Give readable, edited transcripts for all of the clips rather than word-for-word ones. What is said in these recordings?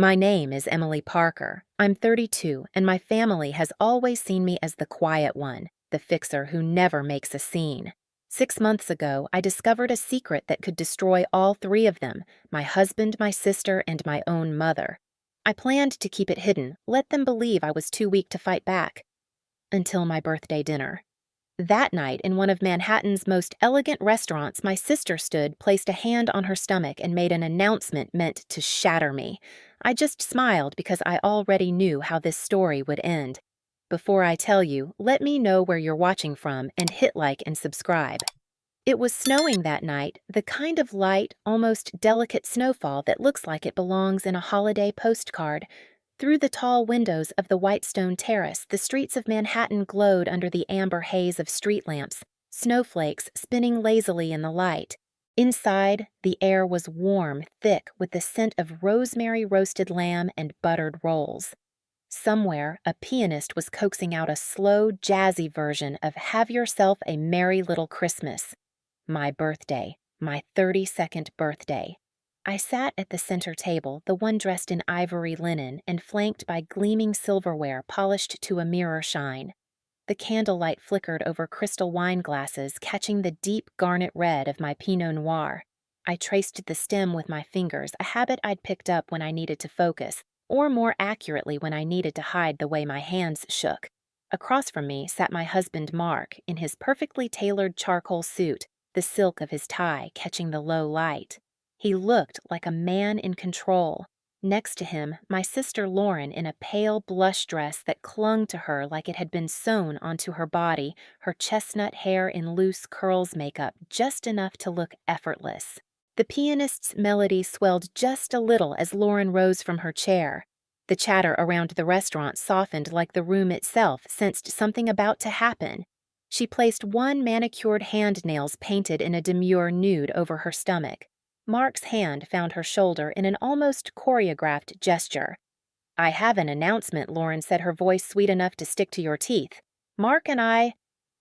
My name is Emily Parker. I'm 32, and my family has always seen me as the quiet one, the fixer who never makes a scene. 6 months ago, I discovered a secret that could destroy all three of them: my husband, my sister, and my own mother. I planned to keep it hidden, let them believe I was too weak to fight back. Until my birthday dinner. That night, in one of Manhattan's most elegant restaurants, my sister stood, placed a hand on her stomach, and made an announcement meant to shatter me. I just smiled because I already knew how this story would end. Before I tell you, let me know where you're watching from and hit like and subscribe. It was snowing that night, the kind of light, almost delicate snowfall that looks like it belongs in a holiday postcard. Through the tall windows of the Whitestone Terrace, the streets of Manhattan glowed under the amber haze of street lamps, snowflakes spinning lazily in the light. Inside, the air was warm, thick, with the scent of rosemary roasted lamb and buttered rolls. Somewhere, a pianist was coaxing out a slow, jazzy version of Have Yourself a Merry Little Christmas. My birthday, my 32nd birthday. I sat at the center table, the one dressed in ivory linen and flanked by gleaming silverware polished to a mirror shine. The candlelight flickered over crystal wine glasses, catching the deep garnet red of my Pinot Noir. I traced the stem with my fingers, a habit I'd picked up when I needed to focus, or more accurately when I needed to hide the way my hands shook. Across from me sat my husband Mark, in his perfectly tailored charcoal suit, the silk of his tie catching the low light. He looked like a man in control. Next to him, my sister Lauren in a pale blush dress that clung to her like it had been sewn onto her body, her chestnut hair in loose curls makeup just enough to look effortless. The pianist's melody swelled just a little as Lauren rose from her chair. The chatter around the restaurant softened like the room itself sensed something about to happen. She placed one manicured hand nails painted in a demure nude over her stomach. Mark's hand found her shoulder in an almost choreographed gesture. I have an announcement, Lauren said, her voice sweet enough to stick to your teeth. Mark and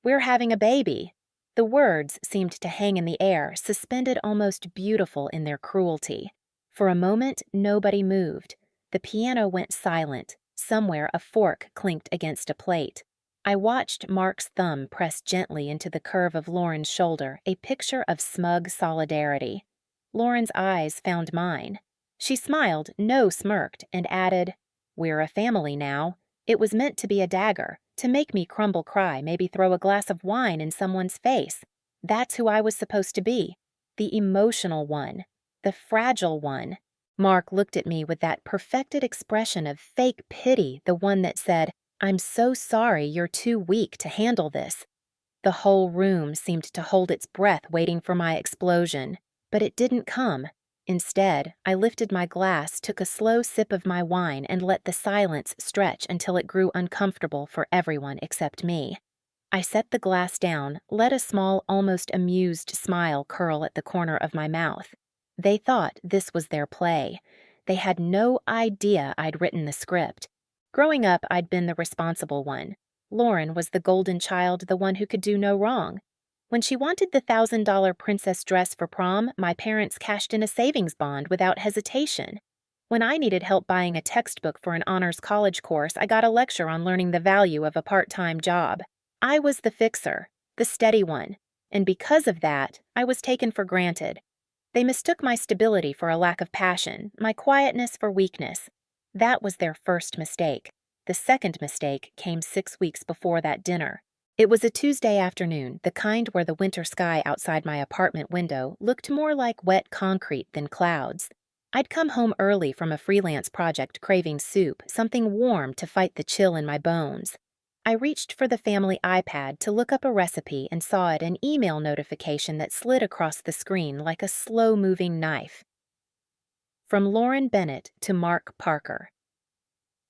we're having a baby. The words seemed to hang in the air, suspended almost beautiful in their cruelty. For a moment, nobody moved. The piano went silent. Somewhere a fork clinked against a plate. I watched Mark's thumb press gently into the curve of Lauren's shoulder, a picture of smug solidarity. Lauren's eyes found mine. She smiled, no smirked, and added, "We're a family now." It was meant to be a dagger, to make me crumble cry, maybe throw a glass of wine in someone's face. That's who I was supposed to be. The emotional one. The fragile one. Mark looked at me with that perfected expression of fake pity, the one that said, "I'm so sorry you're too weak to handle this." The whole room seemed to hold its breath waiting for my explosion. But it didn't come. Instead, I lifted my glass, took a slow sip of my wine, and let the silence stretch until it grew uncomfortable for everyone except me. I set the glass down, let a small, almost amused smile curl at the corner of my mouth. They thought this was their play. They had no idea I'd written the script. Growing up, I'd been the responsible one. Lauren was the golden child, the one who could do no wrong. When she wanted the $1,000 princess dress for prom, my parents cashed in a savings bond without hesitation. When I needed help buying a textbook for an honors college course, I got a lecture on learning the value of a part-time job. I was the fixer, the steady one, and because of that, I was taken for granted. They mistook my stability for a lack of passion, my quietness for weakness. That was their first mistake. The second mistake came 6 weeks before that dinner. It was a Tuesday afternoon, the kind where the winter sky outside my apartment window looked more like wet concrete than clouds. I'd come home early from a freelance project craving soup, something warm to fight the chill in my bones. I reached for the family iPad to look up a recipe and saw an email notification that slid across the screen like a slow-moving knife. From Lauren Bennett to Mark Parker.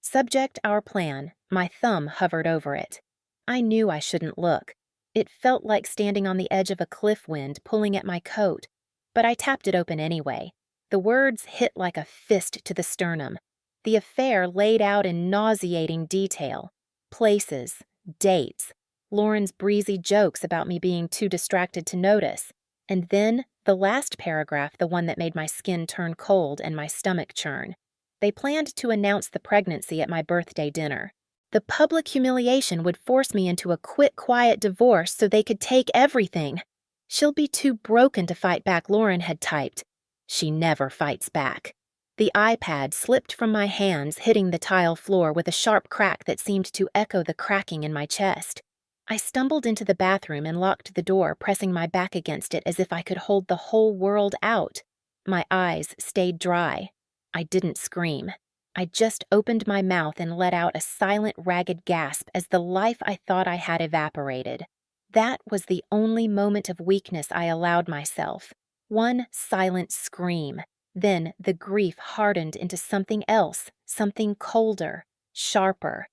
Subject: our plan. My thumb hovered over it. I knew I shouldn't look. It felt like standing on the edge of a cliff wind pulling at my coat, but I tapped it open anyway. The words hit like a fist to the sternum. The affair laid out in nauseating detail. Places, dates, Lauren's breezy jokes about me being too distracted to notice, and then the last paragraph, the one that made my skin turn cold and my stomach churn. They planned to announce the pregnancy at my birthday dinner. The public humiliation would force me into a quick, quiet divorce so they could take everything. She'll be too broken to fight back, Lauren had typed. She never fights back. The iPad slipped from my hands, hitting the tile floor with a sharp crack that seemed to echo the cracking in my chest. I stumbled into the bathroom and locked the door, pressing my back against it as if I could hold the whole world out. My eyes stayed dry. I didn't scream. I just opened my mouth and let out a silent, ragged gasp as the life I thought I had evaporated. That was the only moment of weakness I allowed myself. One silent scream. Then the grief hardened into something else, something colder, sharper.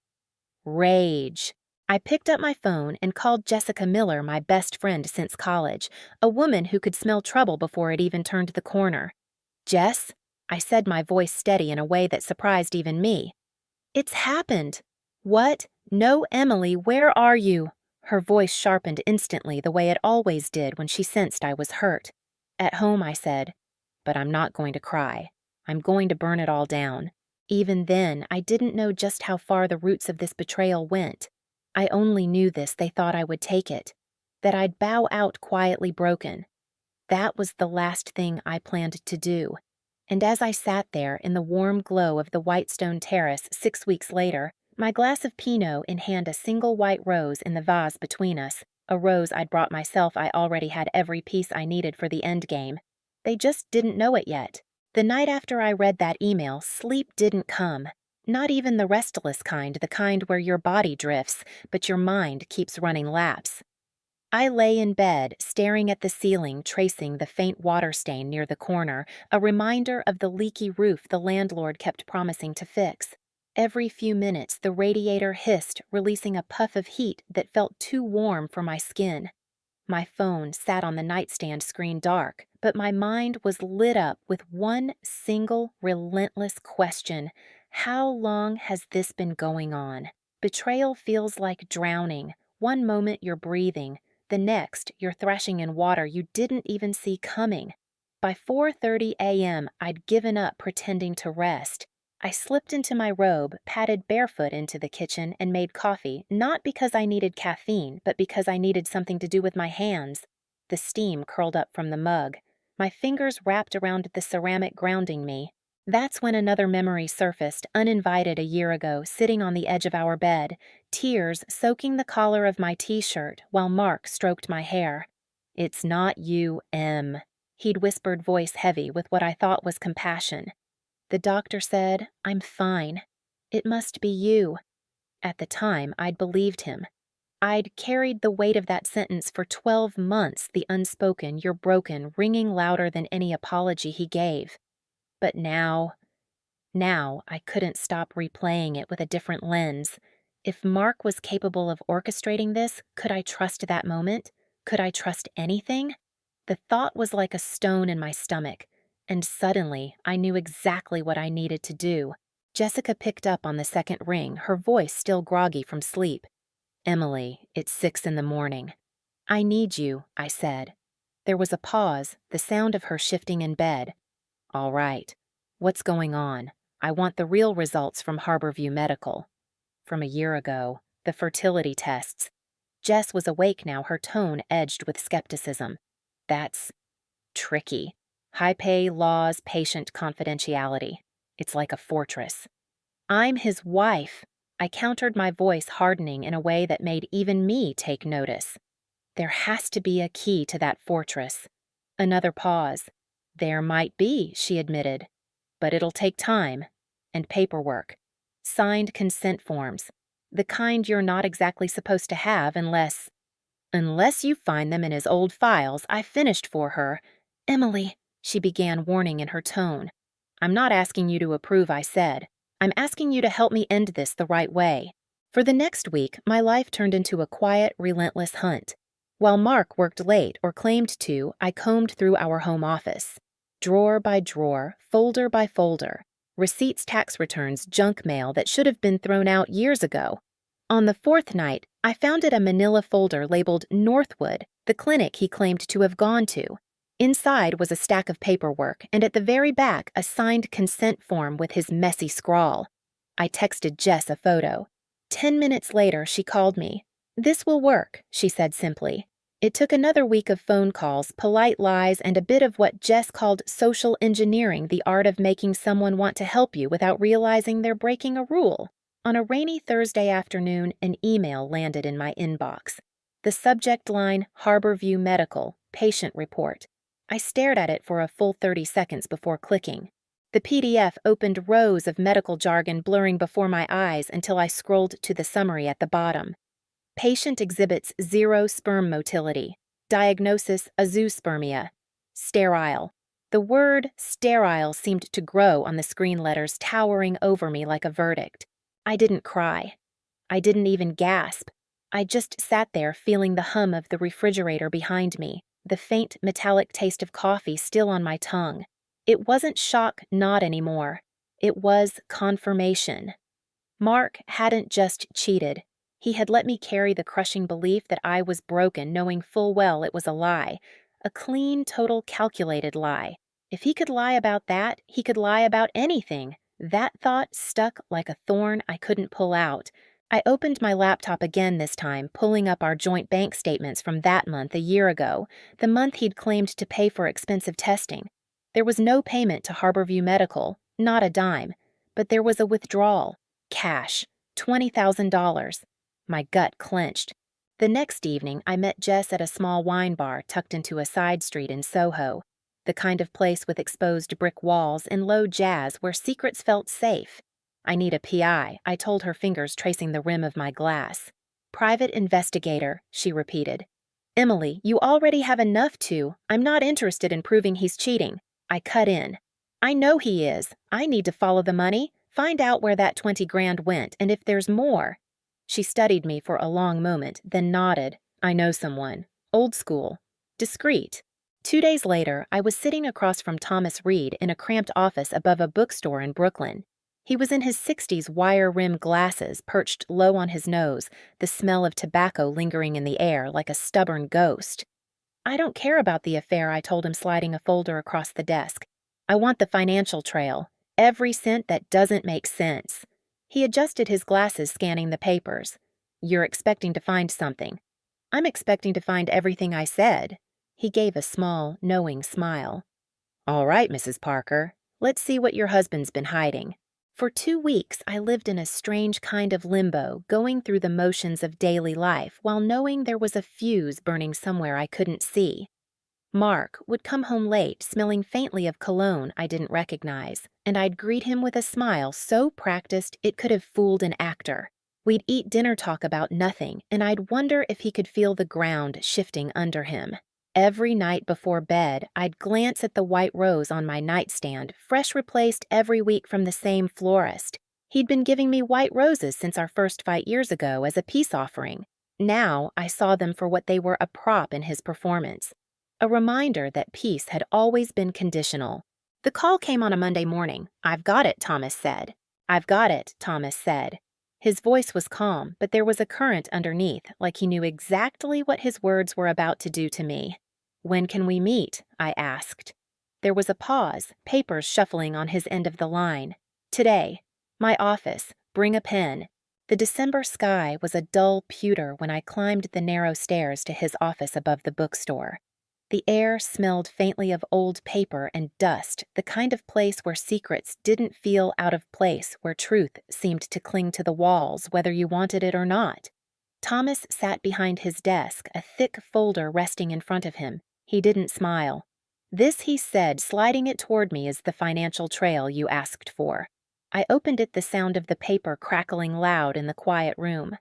Rage. I picked up my phone and called Jessica Miller, my best friend since college, a woman who could smell trouble before it even turned the corner. "Jess?" I said, my voice steady in a way that surprised even me. "It's happened." "What? No, Emily, where are you?" Her voice sharpened instantly the way it always did when she sensed I was hurt. "At home," I said. But I'm not going to cry. I'm going to burn it all down. Even then, I didn't know just how far the roots of this betrayal went. I only knew this they thought I would take it, that I'd bow out quietly broken. That was the last thing I planned to do. And as I sat there in the warm glow of the Whitestone Terrace 6 weeks later, my glass of Pinot in hand, a single white rose in the vase between us, a rose I'd brought myself. I already had every piece I needed for the endgame. They just didn't know it yet. The night after I read that email, sleep didn't come. Not even the restless kind, the kind where your body drifts, but your mind keeps running laps. I lay in bed, staring at the ceiling, tracing the faint water stain near the corner, a reminder of the leaky roof the landlord kept promising to fix. Every few minutes, the radiator hissed, releasing a puff of heat that felt too warm for my skin. My phone sat on the nightstand screen dark, but my mind was lit up with one single, relentless question. How long has this been going on? Betrayal feels like drowning. One moment you're breathing, the next you're thrashing in water you didn't even see coming. By 4:30 a.m., I'd given up pretending to rest. I slipped into my robe, padded barefoot into the kitchen, and made coffee, not because I needed caffeine, but because I needed something to do with my hands. The steam curled up from the mug. My fingers wrapped around the ceramic grounding me. That's when another memory surfaced, uninvited a year ago, sitting on the edge of our bed, tears soaking the collar of my t-shirt while Mark stroked my hair. "It's not you, Em," he'd whispered, voice heavy with what I thought was compassion. "The doctor said, I'm fine. It must be you." At the time, I'd believed him. I'd carried the weight of that sentence for 12 months, the unspoken, "you're broken," ringing louder than any apology he gave. But now I couldn't stop replaying it with a different lens. If Mark was capable of orchestrating this, could I trust that moment? Could I trust anything? The thought was like a stone in my stomach. And suddenly, I knew exactly what I needed to do. Jessica picked up on the second ring, her voice still groggy from sleep. "Emily, it's 6 in the morning. "I need you," I said. There was a pause, the sound of her shifting in bed. "All right. What's going on? I want the real results from Harborview Medical." "From a year ago. The fertility tests." Jess was awake now, her tone edged with skepticism. "That's tricky. High pay, laws, patient confidentiality. It's like a fortress." "I'm his wife." I countered, my voice hardening in a way that made even me take notice. "There has to be a key to that fortress." Another pause. "There might be," she admitted. "But it'll take time. And paperwork. Signed consent forms. The kind you're not exactly supposed to have unless you find them in his old files." I finished for her. "Emily," she began, warning in her tone. "I'm not asking you to approve," I said. "I'm asking you to help me end this the right way." For the next week, my life turned into a quiet, relentless hunt. While Mark worked late, or claimed to, I combed through our home office. Drawer by drawer, folder by folder. Receipts, tax returns, junk mail that should have been thrown out years ago. On the fourth night, I found it a manila folder labeled Northwood, the clinic he claimed to have gone to. Inside was a stack of paperwork, and at the very back, a signed consent form with his messy scrawl. I texted Jess a photo. 10 minutes later, she called me. "This will work," she said simply. It took another week of phone calls, polite lies, and a bit of what Jess called social engineering, the art of making someone want to help you without realizing they're breaking a rule. On a rainy Thursday afternoon, an email landed in my inbox. The subject line, Harborview Medical, patient report. I stared at it for a full 30 seconds before clicking. The PDF opened rows of medical jargon blurring before my eyes until I scrolled to the summary at the bottom. Patient exhibits 0 sperm motility. Diagnosis azoospermia. Sterile. The word sterile seemed to grow on the screen letters, towering over me like a verdict. I didn't cry. I didn't even gasp. I just sat there feeling the hum of the refrigerator behind me, the faint metallic taste of coffee still on my tongue. It wasn't shock, not anymore. It was confirmation. Mark hadn't just cheated. He had let me carry the crushing belief that I was broken, knowing full well it was a lie. A clean, total, calculated lie. If he could lie about that, he could lie about anything. That thought stuck like a thorn I couldn't pull out. I opened my laptop again this time, pulling up our joint bank statements from that month a year ago, the month he'd claimed to pay for expensive testing. There was no payment to Harborview Medical, not a dime, but there was a withdrawal. Cash. $20,000. My gut clenched. The next evening, I met Jess at a small wine bar tucked into a side street in Soho, the kind of place with exposed brick walls and low jazz where secrets felt safe. "I need a PI," I told her, fingers tracing the rim of my glass. "Private investigator," she repeated. "Emily, you already have enough to. I'm not interested in proving he's cheating." I cut in. "I know he is. I need to follow the money, find out where that 20 grand went, and if there's more." She studied me for a long moment, then nodded. "I know someone. Old school. Discreet." 2 days later, I was sitting across from Thomas Reed in a cramped office above a bookstore in Brooklyn. He was in his 60s wire-rimmed glasses perched low on his nose, the smell of tobacco lingering in the air like a stubborn ghost. "I don't care about the affair," I told him, sliding a folder across the desk. "I want the financial trail. Every cent that doesn't make sense." He adjusted his glasses, scanning the papers. "You're expecting to find something." "I'm expecting to find everything I said." He gave a small, knowing smile. "All right, Mrs. Parker. Let's see what your husband's been hiding." For 2 weeks, I lived in a strange kind of limbo, going through the motions of daily life while knowing there was a fuse burning somewhere I couldn't see. Mark would come home late, smelling faintly of cologne I didn't recognize, and I'd greet him with a smile so practiced it could have fooled an actor. We'd eat dinner talk about nothing, and I'd wonder if he could feel the ground shifting under him. Every night before bed, I'd glance at the white rose on my nightstand, fresh replaced every week from the same florist. He'd been giving me white roses since our first fight years ago as a peace offering. Now I saw them for what they were, a prop in his performance. A reminder that peace had always been conditional. The call came on a Monday morning. "I've got it," Thomas said. "I've got it," Thomas said. His voice was calm, but there was a current underneath, like he knew exactly what his words were about to do to me. "When can we meet?" I asked. There was a pause, papers shuffling on his end of the line. "Today. My office. Bring a pen." The December sky was a dull pewter when I climbed the narrow stairs to his office above the bookstore. The air smelled faintly of old paper and dust, the kind of place where secrets didn't feel out of place, where truth seemed to cling to the walls whether you wanted it or not. Thomas sat behind his desk, a thick folder resting in front of him. He didn't smile. "This," he said, sliding it toward me, "is the financial trail you asked for." I opened it, the sound of the paper crackling loud in the quiet room.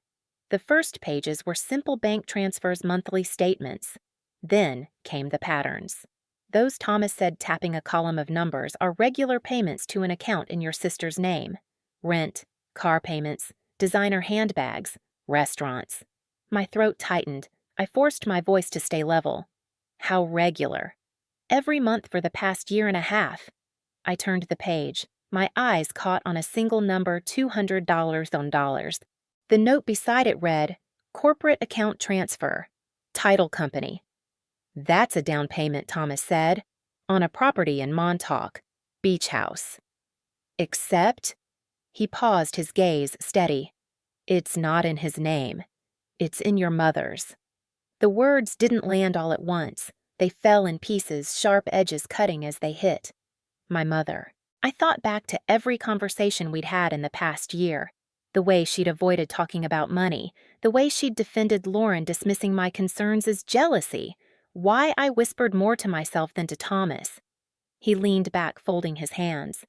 The first pages were simple bank transfers, monthly statements. Then came the patterns. "Those," Thomas said, tapping a column of numbers, "are regular payments to an account in your sister's name. Rent, car payments, designer handbags, restaurants." My throat tightened. I forced my voice to stay level. "How regular?" "Every month for the past year and a half." I turned the page. My eyes caught on a single number, $200 on dollars. The note beside it read, "Corporate account transfer. Title company." That's a down payment, Thomas said. On a property in Montauk. Beach house. Except, he paused, his gaze steady. It's not in his name. It's in your mother's. The words didn't land all at once. They fell in pieces, sharp edges cutting as they hit. My mother. I thought back to every conversation we'd had in the past year. The way she'd avoided talking about money. The way she'd defended Lauren, dismissing my concerns as jealousy. Why I whispered more to myself than to Thomas. He leaned back, folding his hands.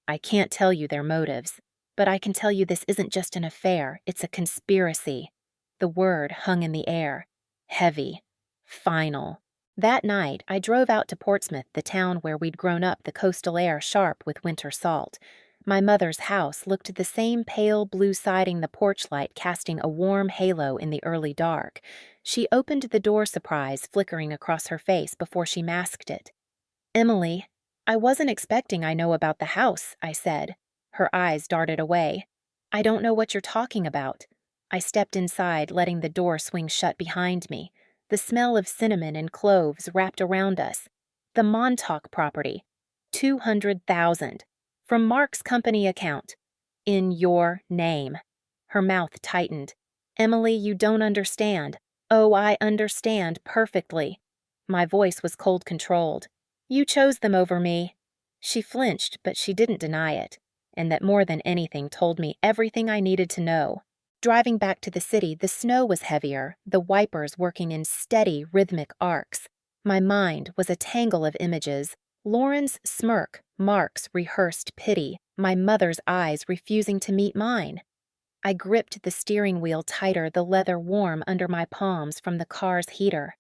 I can't tell you their motives, but I can tell you this isn't just an affair, it's a conspiracy. The word hung in the air. Heavy. Final. That night, I drove out to Portsmouth, the town where we'd grown up, the coastal air sharp with winter salt. My mother's house looked the same pale blue siding, the porch light casting a warm halo in the early dark. She opened the door, surprise flickering across her face before she masked it. Emily, I wasn't expecting I know about the house, I said. Her eyes darted away. I don't know what you're talking about. I stepped inside, letting the door swing shut behind me. The smell of cinnamon and cloves wrapped around us. The Montauk property. 200,000. From Mark's company account. In your name. Her mouth tightened. Emily, you don't understand. Oh, I understand perfectly. My voice was cold controlled. You chose them over me. She flinched, but she didn't deny it, and that more than anything told me everything I needed to know. Driving back to the city, the snow was heavier, the wipers working in steady, rhythmic arcs. My mind was a tangle of images. Lauren's smirk, Mark's rehearsed pity, my mother's eyes refusing to meet mine. I gripped the steering wheel tighter, the leather warm under my palms from the car's heater.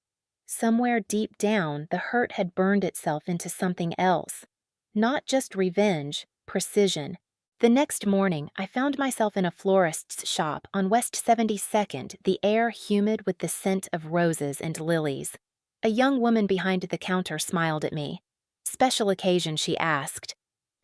Somewhere deep down, the hurt had burned itself into something else. Not just revenge, precision. The next morning, I found myself in a florist's shop on West 72nd, the air humid with the scent of roses and lilies. A young woman behind the counter smiled at me. Special occasion, she asked.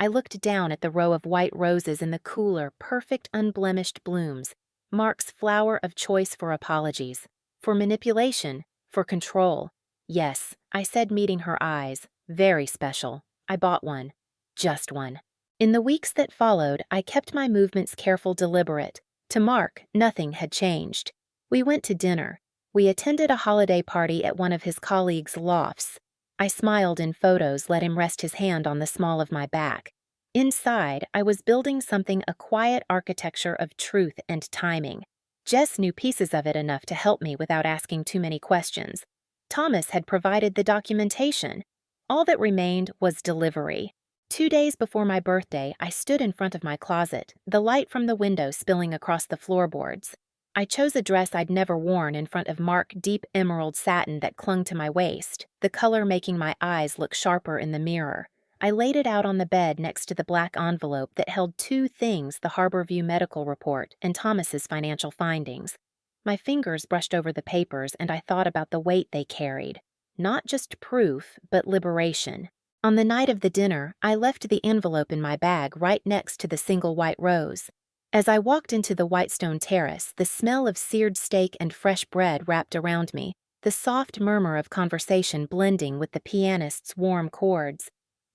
I looked down at the row of white roses in the cooler, perfect, unblemished blooms. Mark's flower of choice for apologies, for manipulation, for control. Yes, I said, meeting her eyes. Very special. I bought one. Just one. In the weeks that followed, I kept my movements careful, deliberate. To Mark, nothing had changed. We went to dinner. We attended a holiday party at one of his colleagues' lofts. I smiled in photos, let him rest his hand on the small of my back. Inside, I was building something, a quiet architecture of truth and timing. Jess knew pieces of it enough to help me without asking too many questions. Thomas had provided the documentation. All that remained was delivery. 2 days before my birthday, I stood in front of my closet, the light from the window spilling across the floorboards. I chose a dress I'd never worn in front of Mark, deep emerald satin that clung to my waist, the color making my eyes look sharper in the mirror. I laid it out on the bed next to the black envelope that held 2 things: the Harborview medical report and Thomas's financial findings. My fingers brushed over the papers, and I thought about the weight they carried. Not just proof, but liberation. On the night of the dinner, I left the envelope in my bag right next to the single white rose. As I walked into the Whitestone Terrace, the smell of seared steak and fresh bread wrapped around me, the soft murmur of conversation blending with the pianist's warm chords.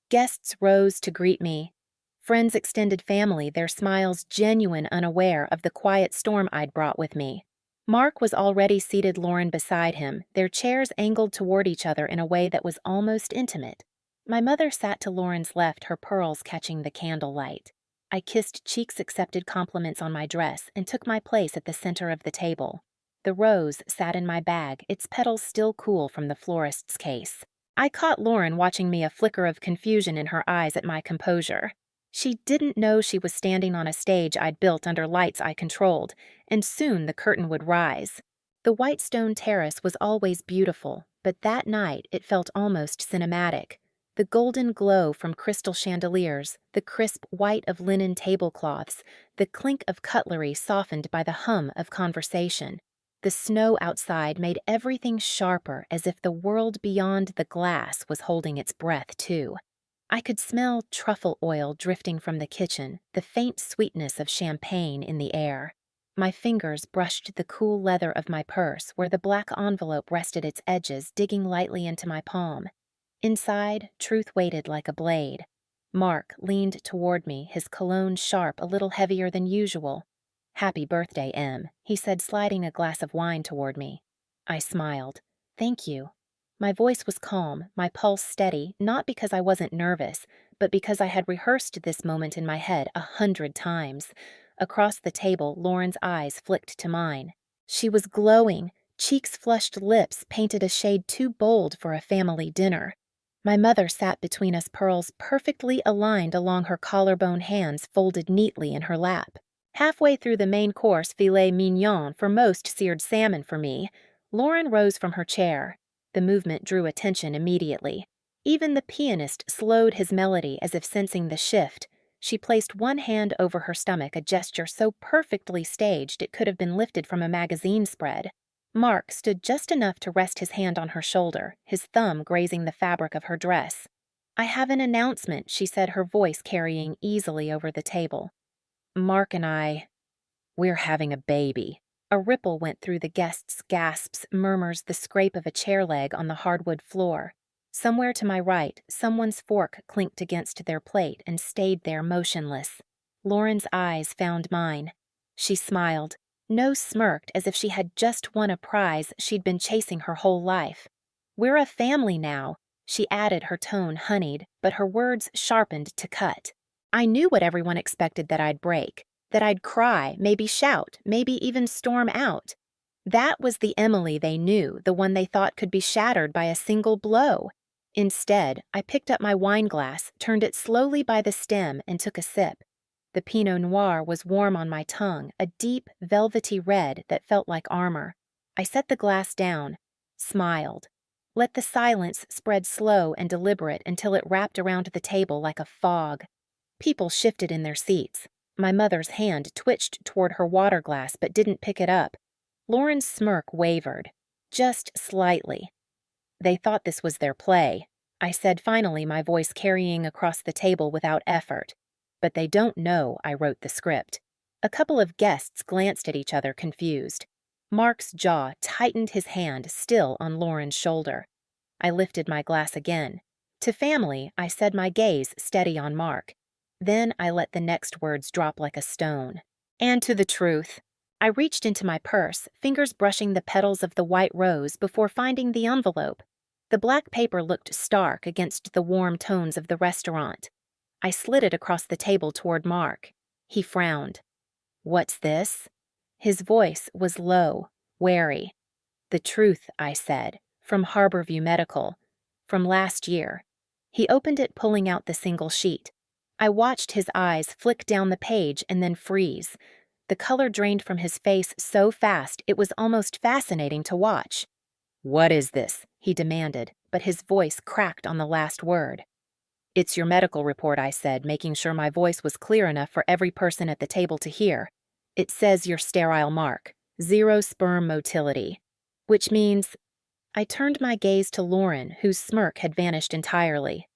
Guests rose to greet me. Friends, extended family, their smiles genuine, unaware of the quiet storm I'd brought with me. Mark was already seated, Lauren beside him, their chairs angled toward each other in a way that was almost intimate. My mother sat to Lauren's left, her pearls catching the candlelight. I kissed cheeks, accepted compliments on my dress, and took my place at the center of the table. The rose sat in my bag, its petals still cool from the florist's case. I caught Lauren watching me, a flicker of confusion in her eyes at my composure. She didn't know she was standing on a stage I'd built under lights I controlled, and soon the curtain would rise. The Whitestone Terrace was always beautiful, but that night it felt almost cinematic. The golden glow from crystal chandeliers, the crisp white of linen tablecloths, the clink of cutlery softened by the hum of conversation. The snow outside made everything sharper, as if the world beyond the glass was holding its breath, too. I could smell truffle oil drifting from the kitchen, the faint sweetness of champagne in the air. My fingers brushed the cool leather of my purse where the black envelope rested its edges, digging lightly into my palm. Inside, truth waited like a blade. Mark leaned toward me, his cologne sharp, a little heavier than usual. "Happy birthday, Em," he said, sliding a glass of wine toward me. I smiled. "Thank you." My voice was calm, my pulse steady, not because I wasn't nervous, but because I had rehearsed this moment in my head 100 times. Across the table, Lauren's eyes flicked to mine. She was glowing, cheeks flushed, lips painted a shade too bold for a family dinner. My mother sat between us, pearls perfectly aligned along her collarbone, hands folded neatly in her lap. Halfway through the main course, filet mignon for most, seared salmon for me, Lauren rose from her chair. The movement drew attention immediately. Even the pianist slowed his melody as if sensing the shift. She placed one hand over her stomach, a gesture so perfectly staged it could have been lifted from a magazine spread. Mark stood just enough to rest his hand on her shoulder, his thumb grazing the fabric of her dress. "I have an announcement," she said, her voice carrying easily over the table. "Mark and we're having a baby." A ripple went through the guests' gasps, murmurs, the scrape of a chair leg on the hardwood floor. Somewhere to my right, someone's fork clinked against their plate and stayed there motionless. Lauren's eyes found mine. She smiled. Nose smirked as if she had just won a prize she'd been chasing her whole life. "We're a family now," she added, her tone honeyed, but her words sharpened to cut. I knew what everyone expected, that I'd break, that I'd cry, maybe shout, maybe even storm out. That was the Emily they knew, the one they thought could be shattered by a single blow. Instead, I picked up my wine glass, turned it slowly by the stem, and took a sip. The Pinot Noir was warm on my tongue, a deep, velvety red that felt like armor. I set the glass down, smiled, let the silence spread slow and deliberate until it wrapped around the table like a fog. People shifted in their seats. My mother's hand twitched toward her water glass but didn't pick it up. Lauren's smirk wavered, just slightly. "They thought this was their play," I said finally, my voice carrying across the table without effort. "But they don't know I wrote the script." A couple of guests glanced at each other, confused. Mark's jaw tightened, his hand still on Lauren's shoulder. I lifted my glass again. To family, I said, my gaze steady on Mark. Then I let the next words drop like a stone. "And to the truth." I reached into my purse, fingers brushing the petals of the white rose before finding the envelope. The black paper looked stark against the warm tones of the restaurant. I slid it across the table toward Mark. He frowned. "What's this?" His voice was low, wary. "The truth," I said, "from Harborview Medical. From last year." He opened it, pulling out the single sheet. I watched his eyes flick down the page and then freeze. The color drained from his face so fast it was almost fascinating to watch. "What is this?" he demanded, but his voice cracked on the last word. "It's your medical report," I said, making sure my voice was clear enough for every person at the table to hear. "It says you're sterile, Mark. 0 sperm motility. Which means—" I turned my gaze to Lauren, whose smirk had vanished entirely.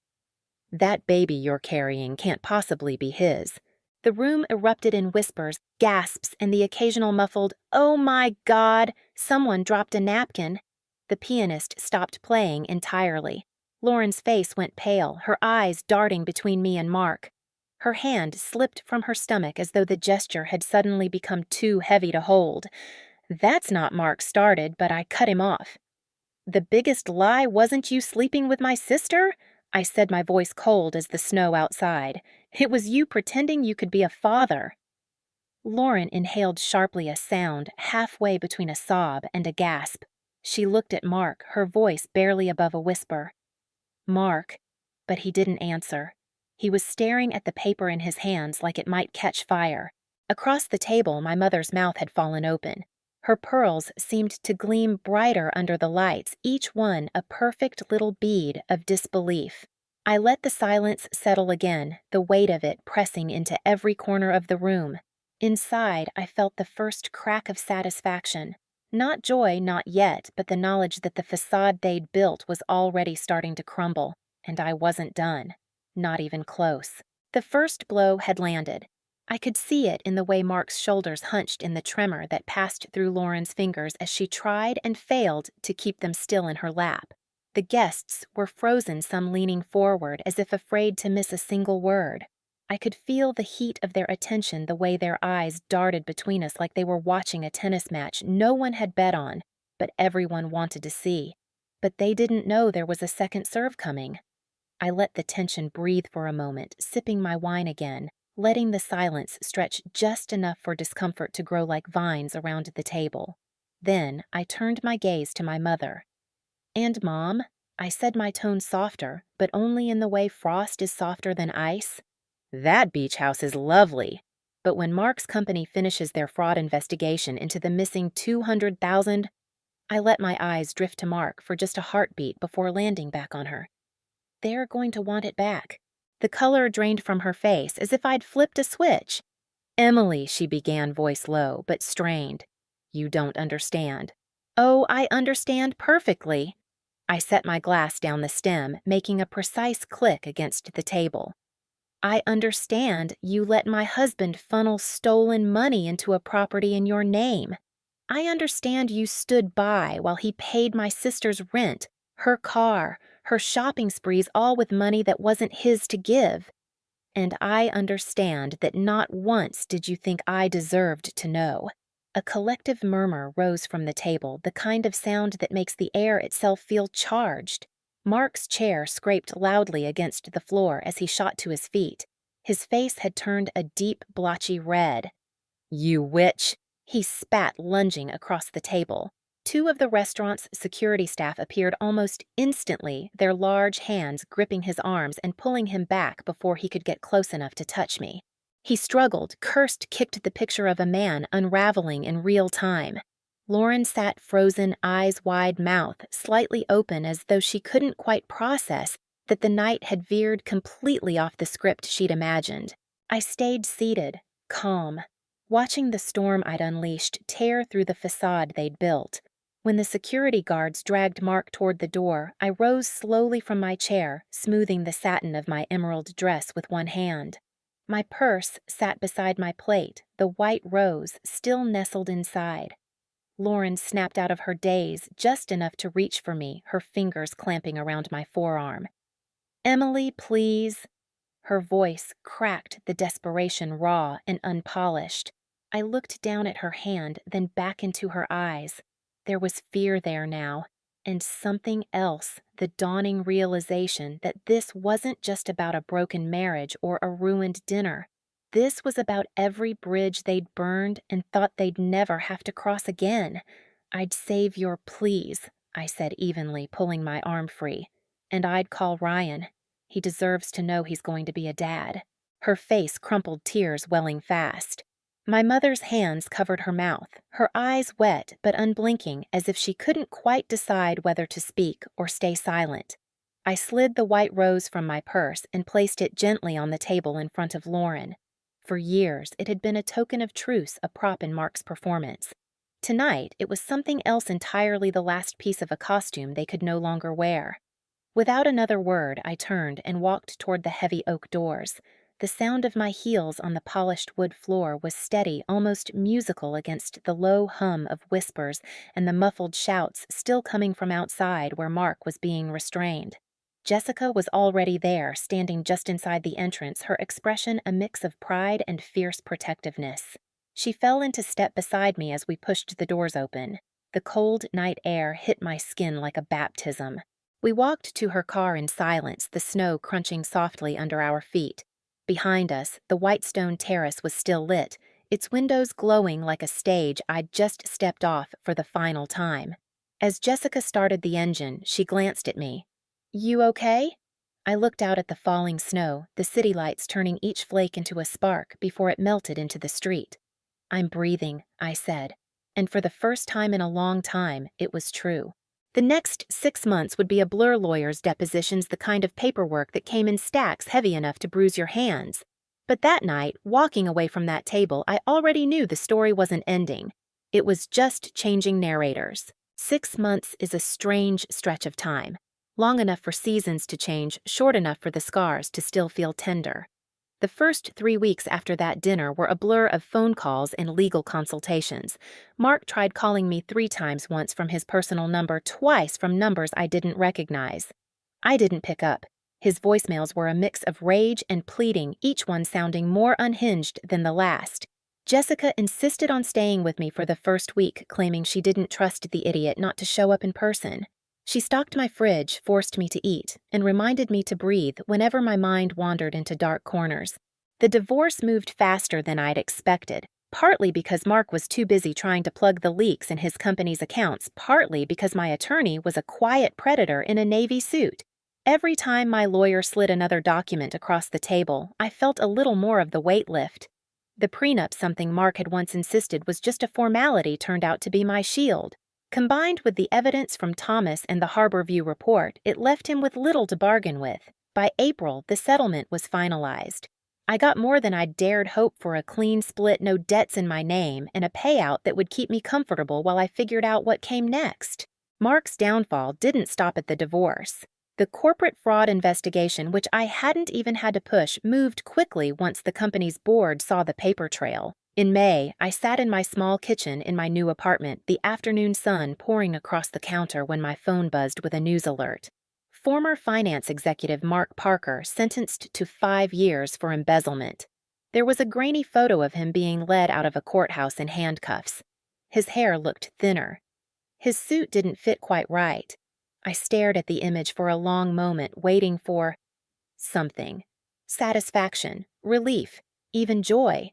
"That baby you're carrying can't possibly be his." The room erupted in whispers, gasps, and the occasional muffled, "Oh my God!" Someone dropped a napkin. The pianist stopped playing entirely. Lauren's face went pale, her eyes darting between me and Mark. Her hand slipped from her stomach as though the gesture had suddenly become too heavy to hold. "That's not," Mark started, but I cut him off. "The biggest lie wasn't you sleeping with my sister?" I said, my voice cold as the snow outside. "It was you pretending you could be a father." Lauren inhaled sharply, a sound halfway between a sob and a gasp. She looked at Mark, her voice barely above a whisper. "Mark," but he didn't answer. He was staring at the paper in his hands like it might catch fire. Across the table, my mother's mouth had fallen open. Her pearls seemed to gleam brighter under the lights, each one a perfect little bead of disbelief. I let the silence settle again, the weight of it pressing into every corner of the room. Inside, I felt the first crack of satisfaction. Not joy, not yet, but the knowledge that the facade they'd built was already starting to crumble, and I wasn't done. Not even close. The first blow had landed. I could see it in the way Mark's shoulders hunched in the tremor that passed through Lauren's fingers as she tried and failed to keep them still in her lap. The guests were frozen, some leaning forward as if afraid to miss a single word. I could feel the heat of their attention, the way their eyes darted between us like they were watching a tennis match no one had bet on, but everyone wanted to see. But they didn't know there was a second serve coming. I let the tension breathe for a moment, sipping my wine again, letting the silence stretch just enough for discomfort to grow like vines around the table. Then I turned my gaze to my mother. "And Mom," I said, my tone softer, but only in the way frost is softer than ice. "That beach house is lovely. But when Mark's company finishes their fraud investigation into the missing 200,000, I let my eyes drift to Mark for just a heartbeat before landing back on her. "They're going to want it back." The color drained from her face as if I'd flipped a switch. "Emily," she began, voice low but strained. "You don't understand." "Oh, I understand perfectly." I set my glass down the stem, making a precise click against the table. "I understand you let my husband funnel stolen money into a property in your name. I understand you stood by while he paid my sister's rent, her car, her shopping sprees, all with money that wasn't his to give. And I understand that not once did you think I deserved to know." A collective murmur rose from the table, the kind of sound that makes the air itself feel charged. Mark's chair scraped loudly against the floor as he shot to his feet. His face had turned a deep, blotchy red. "You witch!" he spat, lunging across the table. Two of the restaurant's security staff appeared almost instantly, their large hands gripping his arms and pulling him back before he could get close enough to touch me. He struggled, cursed, kicked the picture of a man unraveling in real time. Lauren sat frozen, eyes wide, mouth slightly open, as though she couldn't quite process that the night had veered completely off the script she'd imagined. I stayed seated, calm, watching the storm I'd unleashed tear through the facade they'd built. When the security guards dragged Mark toward the door, I rose slowly from my chair, smoothing the satin of my emerald dress with one hand. My purse sat beside my plate, the white rose still nestled inside. Lauren snapped out of her daze just enough to reach for me, her fingers clamping around my forearm. "Emily, please." Her voice cracked, the desperation raw and unpolished. I looked down at her hand, then back into her eyes. There was fear there now, and something else, the dawning realization that this wasn't just about a broken marriage or a ruined dinner. This was about every bridge they'd burned and thought they'd never have to cross again. "I'd save your please," I said evenly, pulling my arm free. "And I'd call Ryan. He deserves to know he's going to be a dad." Her face crumpled, tears welling fast. My mother's hands covered her mouth, her eyes wet but unblinking, as if she couldn't quite decide whether to speak or stay silent. I slid the white rose from my purse and placed it gently on the table in front of Lauren. For years, it had been a token of truce, a prop in Mark's performance. Tonight, it was something else entirely, the last piece of a costume they could no longer wear. Without another word, I turned and walked toward the heavy oak doors. The sound of my heels on the polished wood floor was steady, almost musical against the low hum of whispers and the muffled shouts still coming from outside where Mark was being restrained. Jessica was already there, standing just inside the entrance, her expression a mix of pride and fierce protectiveness. She fell into step beside me as we pushed the doors open. The cold night air hit my skin like a baptism. We walked to her car in silence, the snow crunching softly under our feet. Behind us, the white stone terrace was still lit, its windows glowing like a stage I'd just stepped off for the final time. As Jessica started the engine, she glanced at me. "You okay?" I looked out at the falling snow, the city lights turning each flake into a spark before it melted into the street. "I'm breathing," I said, and for the first time in a long time, it was true. The next 6 months would be a blur, lawyers' depositions, the kind of paperwork that came in stacks heavy enough to bruise your hands. But that night, walking away from that table, I already knew the story wasn't ending. It was just changing narrators. 6 months is a strange stretch of time. Long enough for seasons to change, short enough for the scars to still feel tender. The first 3 weeks after that dinner were a blur of phone calls and legal consultations. Mark tried calling me 3 times once from his personal number, twice from numbers I didn't recognize. I didn't pick up. His voicemails were a mix of rage and pleading, each one sounding more unhinged than the last. Jessica insisted on staying with me for the first week, claiming she didn't trust the idiot not to show up in person. She stocked my fridge, forced me to eat, and reminded me to breathe whenever my mind wandered into dark corners. The divorce moved faster than I'd expected, partly because Mark was too busy trying to plug the leaks in his company's accounts, partly because my attorney was a quiet predator in a navy suit. Every time my lawyer slid another document across the table, I felt a little more of the weight lift. The prenup, something Mark had once insisted was just a formality, turned out to be my shield. Combined with the evidence from Thomas and the Harborview report, it left him with little to bargain with. By April, the settlement was finalized. I got more than I'd dared hope for: a clean split, no debts in my name, and a payout that would keep me comfortable while I figured out what came next. Mark's downfall didn't stop at the divorce. The corporate fraud investigation, which I hadn't even had to push, moved quickly once the company's board saw the paper trail. In May, I sat in my small kitchen in my new apartment, the afternoon sun pouring across the counter when my phone buzzed with a news alert. Former finance executive Mark Parker sentenced to 5 years for embezzlement. There was a grainy photo of him being led out of a courthouse in handcuffs. His hair looked thinner. His suit didn't fit quite right. I stared at the image for a long moment, waiting for something. Satisfaction, relief, even joy.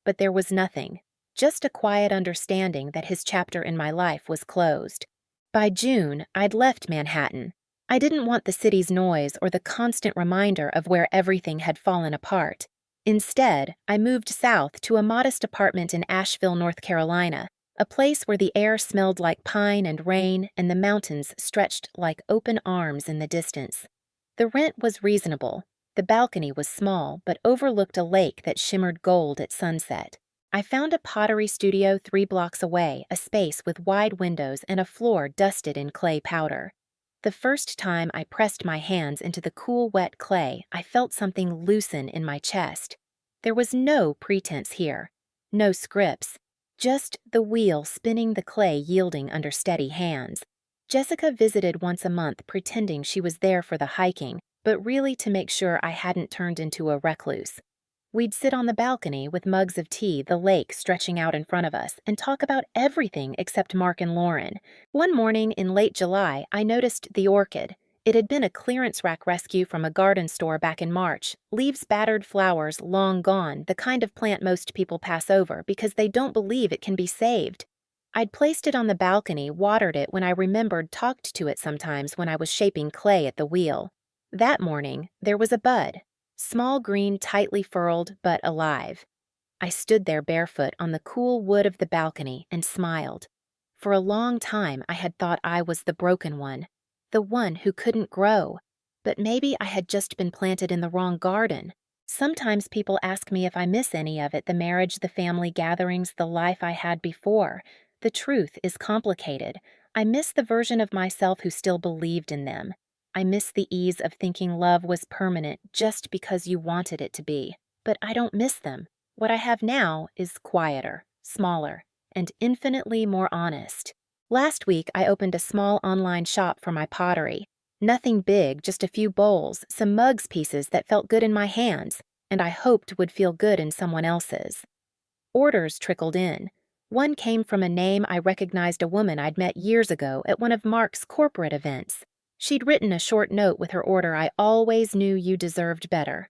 But there was nothing, just a quiet understanding that his chapter in my life was closed. By June, I'd left Manhattan. I didn't want the city's noise or the constant reminder of where everything had fallen apart. Instead, I moved south to a modest apartment in Asheville, North Carolina, a place where the air smelled like pine and rain and the mountains stretched like open arms in the distance. The rent was reasonable. The balcony was small but overlooked a lake that shimmered gold at sunset. I found a pottery studio 3 blocks away, a space with wide windows and a floor dusted in clay powder. The first time I pressed my hands into the cool, wet clay, I felt something loosen in my chest. There was no pretense here, no scripts. Just the wheel spinning, the clay yielding under steady hands. Jessica visited once a month, pretending she was there for the hiking, but really to make sure I hadn't turned into a recluse. We'd sit on the balcony with mugs of tea, the lake stretching out in front of us, and talk about everything except Mark and Lauren. One morning in late July, I noticed the orchid. It had been a clearance rack rescue from a garden store back in March. Leaves battered, flowers long gone, the kind of plant most people pass over because they don't believe it can be saved. I'd placed it on the balcony, watered it when I remembered, talked to it sometimes when I was shaping clay at the wheel. That morning, there was a bud. Small, green, tightly furled, but alive. I stood there barefoot on the cool wood of the balcony and smiled. For a long time, I had thought I was the broken one. The one who couldn't grow. But maybe I had just been planted in the wrong garden. Sometimes people ask me if I miss any of it: the marriage, the family gatherings, the life I had before. The truth is complicated. I miss the version of myself who still believed in them. I miss the ease of thinking love was permanent just because you wanted it to be. But I don't miss them. What I have now is quieter, smaller, and infinitely more honest. Last week, I opened a small online shop for my pottery. Nothing big, just a few bowls, some mugs pieces that felt good in my hands, and I hoped would feel good in someone else's. Orders trickled in. One came from a name I recognized: a woman I'd met years ago at one of Mark's corporate events. She'd written a short note with her order: "I always knew you deserved better."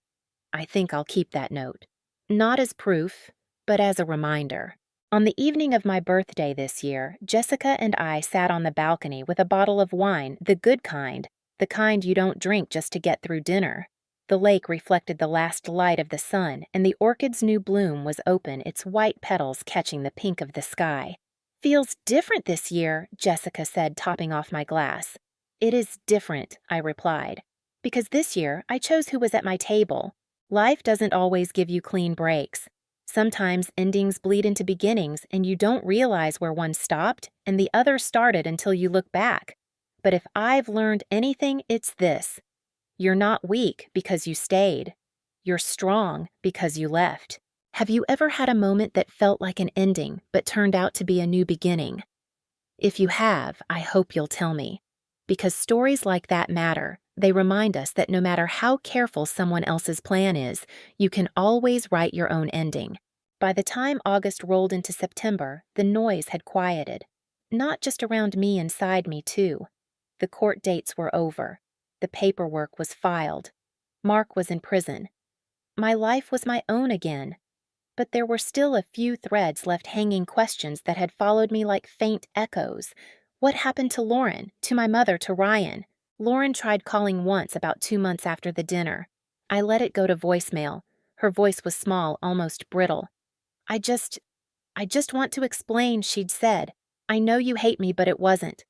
I think I'll keep that note. Not as proof, but as a reminder. On the evening of my birthday this year, Jessica and I sat on the balcony with a bottle of wine, the good kind, the kind you don't drink just to get through dinner. The lake reflected the last light of the sun, and the orchid's new bloom was open, its white petals catching the pink of the sky. "Feels different this year," Jessica said, topping off my glass. "It is different," I replied, "because this year I chose who was at my table. Life doesn't always give you clean breaks. Sometimes endings bleed into beginnings, and you don't realize where one stopped and the other started until you look back. But if I've learned anything, it's this: you're not weak because you stayed. You're strong because you left. Have you ever had a moment that felt like an ending but turned out to be a new beginning? If you have, I hope you'll tell me. Because stories like that matter. They remind us that no matter how careful someone else's plan is, you can always write your own ending. By the time August rolled into September, the noise had quieted. Not just around me, inside me, too. The court dates were over. The paperwork was filed. Mark was in prison. My life was my own again. But there were still a few threads left hanging, questions that had followed me like faint echoes. What happened to Lauren, to my mother, to Ryan? Lauren tried calling once about 2 months after the dinner. I let it go to voicemail. Her voice was small, almost brittle. I just want to explain, she'd said. I know you hate me, but it wasn't.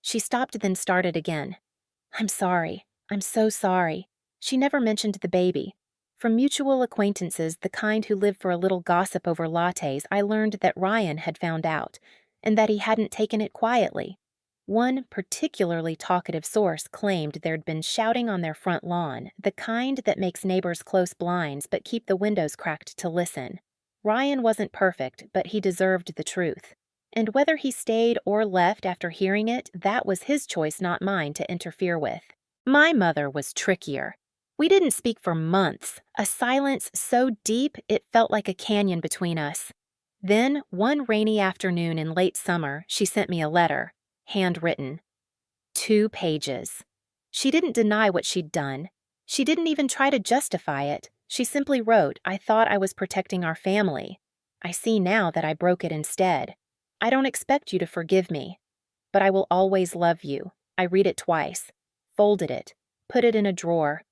She stopped, then started again. I'm sorry. I'm so sorry. She never mentioned the baby. From mutual acquaintances, the kind who live for a little gossip over lattes, I learned that Ryan had found out, and that he hadn't taken it quietly. One particularly talkative source claimed there'd been shouting on their front lawn, the kind that makes neighbors close blinds but keep the windows cracked to listen. Ryan wasn't perfect, but he deserved the truth. And whether he stayed or left after hearing it, that was his choice, not mine to interfere with. My mother was trickier. We didn't speak for months, a silence so deep it felt like a canyon between us. Then, one rainy afternoon in late summer, she sent me a letter, handwritten. 2 pages. She didn't deny what she'd done. She didn't even try to justify it. She simply wrote, I thought I was protecting our family. I see now that I broke it instead. I don't expect you to forgive me, but I will always love you. I read it twice, folded it, put it in a drawer.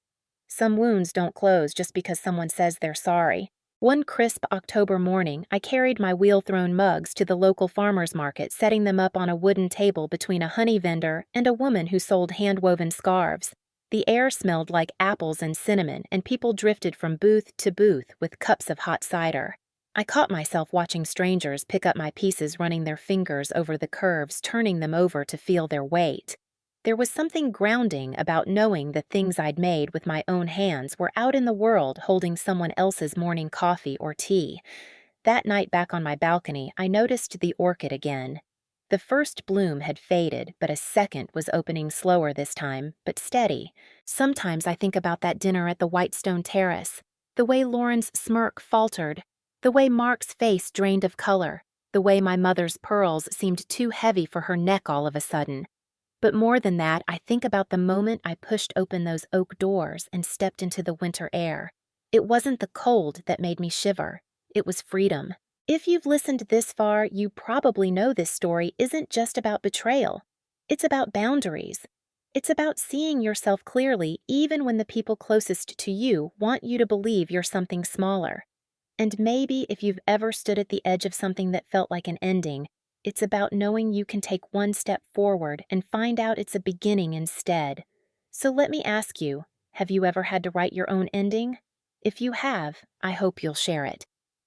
Some wounds don't close just because someone says they're sorry. One crisp October morning, I carried my wheel-thrown mugs to the local farmer's market, setting them up on a wooden table between a honey vendor and a woman who sold hand-woven scarves. The air smelled like apples and cinnamon, and people drifted from booth to booth with cups of hot cider. I caught myself watching strangers pick up my pieces, running their fingers over the curves, turning them over to feel their weight. There was something grounding about knowing the things I'd made with my own hands were out in the world, holding someone else's morning coffee or tea. That night back on my balcony, I noticed the orchid again. The first bloom had faded, but a second was opening slower this time, but steady. Sometimes I think about that dinner at the Whitestone Terrace, the way Lauren's smirk faltered, the way Mark's face drained of color, the way my mother's pearls seemed too heavy for her neck all of a sudden. But more than that, I think about the moment I pushed open those oak doors and stepped into the winter air. It wasn't the cold that made me shiver. It was freedom. If you've listened this far, you probably know this story isn't just about betrayal. It's about boundaries. It's about seeing yourself clearly even when the people closest to you want you to believe you're something smaller. And maybe if you've ever stood at the edge of something that felt like an ending, it's about knowing you can take one step forward and find out it's a beginning instead. So let me ask you, have you ever had to write your own ending? If you have, I hope you'll share it.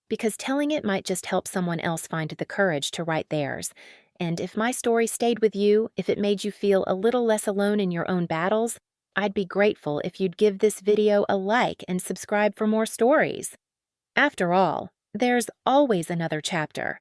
Because telling it might just help someone else find the courage to write theirs. And if my story stayed with you, if it made you feel a little less alone in your own battles, I'd be grateful if you'd give this video a like and subscribe for more stories. After all, there's always another chapter.